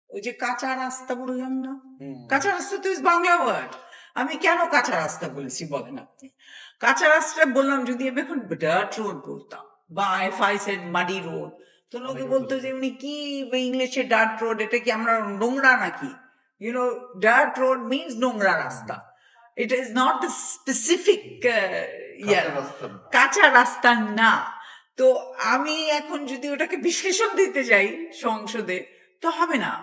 ওই যে কাঁচা রাস্তা বললাম না, কাঁচা রাস্তা তো বাংলা ওয়ার্ড। আমি কেন কাঁচা রাস্তা বলেছি বলেন আপনি? কাঁচা রাস্তা বললাম যদি আমি এখন ডার্ট রোড বলতাম, বা if I shed muddy road, তো লোকে বলতো যে উনি কি ইংলিশে ডার্ট রোড, এটা কি আমরা নোংরা নাকি? ইউনো, ডার্ট রোড মিনস নোংরা রাস্তা। It is not the specific কাঁচা রাস্তা না। তো আমি এখন যদি ওটাকে বিশ্লেষণ দিতে যাই সংসদে, তো হবে না।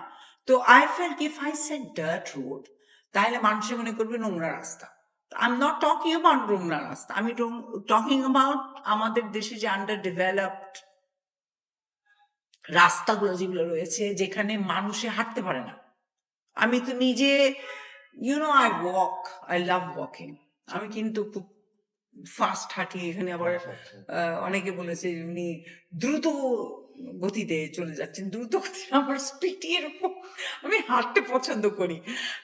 তো I felt if I said dirt road, তাহলে মানুষে মনে করবে নোংরা রাস্তা। I am not talking about নোংরা রাস্তা, আমি টকিং অ্যাবাউট আমাদের দেশে যে আন্ডার ডেভেলপড রাস্তাগুলো যেগুলো রয়েছে, যেখানে মানুষে হাঁটতে পারে না। আমি তো নিজে, I walk, I love walking. আমি কিন্তু খুব ফাস্ট হাঁটি। এখানে আবার অনেকে বলেছে উনি দ্রুত গতিতে চলে যাচ্ছেন। দ্রুত গতিতে আমার স্পিডি এরকম, আমি হাঁটতে পছন্দ করি।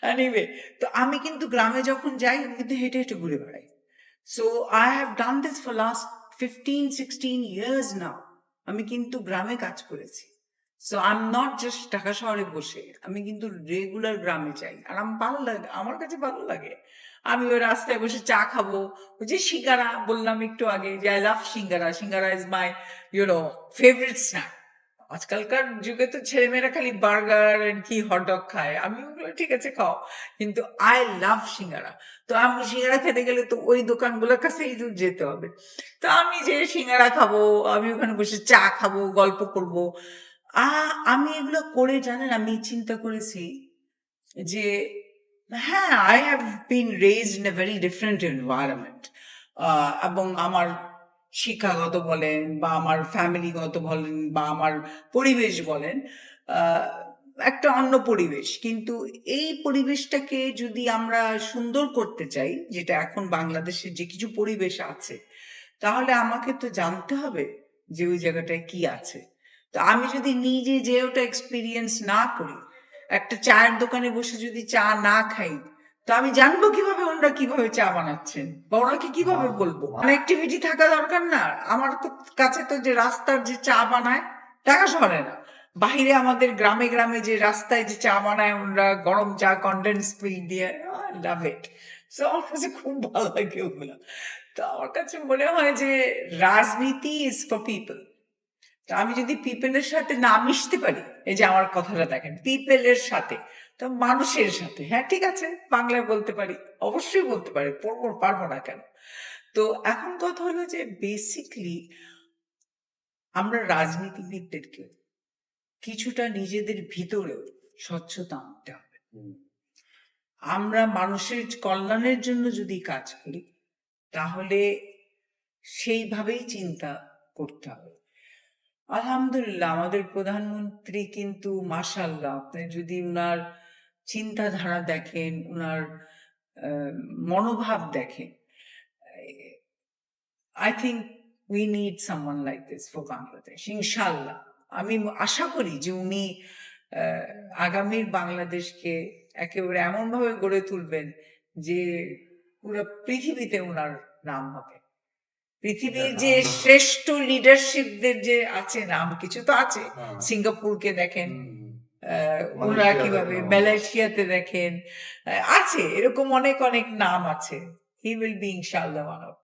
এনিওয়ে, তো আমি কিন্তু গ্রামে যখন যাই আমি কিন্তু হেঁটে হেঁটে ঘুরে বেড়াই। So I have done this for last 15-16 years নাও। আমি কিন্তু গ্রামে কাজ করেছি। So I am not just Dhaka শহরে বসে, আমি কিন্তু রেগুলার গ্রামে যাই। আর আমার ভালো লাগে, আমার কাছে ভালো লাগে। আমি ওই রাস্তায় বসে চা খাবো, ওই যে সিঙ্গারা বললাম একটু আগে, যে I love singara. Singara is my favourite snack. আজকালকার যুগে তো ছেলেমেয়েরা খালি বার্গার কি হটডগ খায়, আমি ওগুলো ঠিক আছে খাও, কিন্তু আই লাভ সিঙ্গারা। তো আমি সিঙ্গারা খেতে গেলে তো ওই দোকানগুলোর কাছেই যেতে হবে। তো আমি যে সিঙ্গারা খাবো, আমি ওখানে বসে চা খাবো, গল্প করবো। আমি এগুলো করে জানেন, আমি চিন্তা করেছি যে হ্যাঁ, I have been raised in a very different environment, এবং আমার শিক্ষাগত বলেন বা আমার ফ্যামিলিগত বলেন বা আমার পরিবেশ বলেন, একটা অন্য পরিবেশ। কিন্তু এই পরিবেশটাকে যদি আমরা সুন্দর করতে চাই, যেটা এখন বাংলাদেশের যে কিছু পরিবেশ আছে, তাহলে আমাকে তো জানতে হবে যে ওই জায়গাটায় কি আছে। তো আমি যদি নিজে যে ওটা এক্সপিরিয়েন্স না করি, একটা চায়ের দোকানে বসে যদি চা না খাই, তো আমি জানবো কিভাবে ওনারা কিভাবে চা বানাচ্ছেন, বা ওনাকে কিভাবে বলবো? কানেক্টিভিটি থাকা দরকার না? আমার তো কাছে তো যে রাস্তার যে চা বানায়, ঢাকা শহরে না, বাহিরে আমাদের গ্রামে গ্রামে যে রাস্তায় যে চা বানায় ওনারা, গরম চা কন্ডেন্স মিল্ক দিয়ে, লাভ ইট। সো আমার কাছে খুব ভালো লাগে ওগুলো। তো আমার কাছে মনে হয় যে রাজনীতি ইজ ফর পিপল। আমি যদি পিপলের সাথে না মিশতে পারি, এই যে আমার কথাটা দেখেন, পিপলের সাথে, তো মানুষের সাথে, হ্যাঁ ঠিক আছে, বাংলায় বলতে পারি, অবশ্যই বলতে পারি, পারবো না কেন? তো এখন কথা হলো যে বেসিকলি আমরা রাজনীতিবিদদেরকে কিছুটা নিজেদের ভিতরেও স্বচ্ছতা আনতে হবে। আমরা মানুষের কল্যাণের জন্য যদি কাজ করি, তাহলে সেইভাবেই চিন্তা করতে হবে। আলহামদুলিল্লাহ, আমাদের প্রধানমন্ত্রী কিন্তু মাশাআল্লাহ, আপনি যদি উনার চিন্তাধারা দেখেন, উনার মনোভাব দেখেন, I think we need someone like this for Bangladesh. ইনশাআল্লাহ আমি আশা করি যে উনি আগামীর বাংলাদেশকে একেবারে এমনভাবে গড়ে তুলবেন যে পুরো পৃথিবীতে ওনার নাম হবে। পৃথিবীর যে শ্রেষ্ঠ লিডারশিপদের যে আছে, নাম কিছু তো আছে, সিঙ্গাপুরকে দেখেন, ওরা কিভাবে, মালয়েশিয়াতে দেখেন, আছে এরকম অনেক অনেক নাম আছে। হি উইল বি ইনশাআল্লাহ ওয়ান অফ